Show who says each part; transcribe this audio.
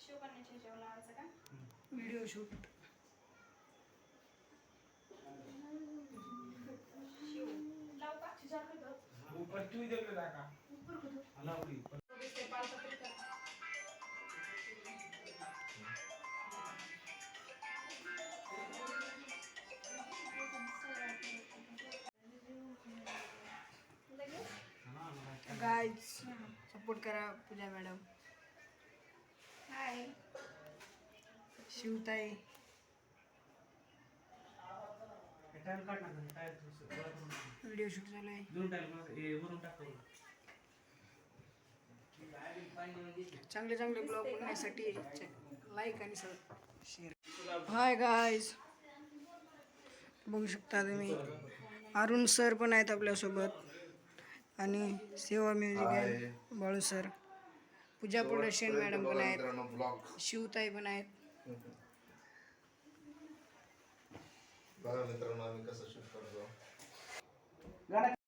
Speaker 1: शिवकन्याच्या ह्याच्यावर लावायचं का?
Speaker 2: Video shoot.
Speaker 1: शिव लाव का?
Speaker 3: ऊपर तू ही देख ले का
Speaker 1: ऊपर कुठं?
Speaker 3: हलावली
Speaker 1: ते पालपत्री कर. लगेच
Speaker 2: गाईज सपोर्ट करा पूजा मॅडम,
Speaker 1: हाय.
Speaker 2: शिवताई.
Speaker 3: टाइम काढ ना टाइम
Speaker 2: व्हिडिओ शूट चालू आहे.
Speaker 3: दोन टाइम ए वरून टाक.
Speaker 2: चांगले चांगले ब्लॉग बघण्यासाठी लाईक आणि शेअर. हाय गाईज, बघू शकता तुम्ही अरुण सर पण आहेत आपल्यासोबत आणि सेवा म्युझिक आहे बाळू सर, पूजा प्रोडक्शन मॅडम पण आहेत, शिवताई पण आहेत.
Speaker 4: बघा मित्रांनो आम्ही कसं शूट करतो.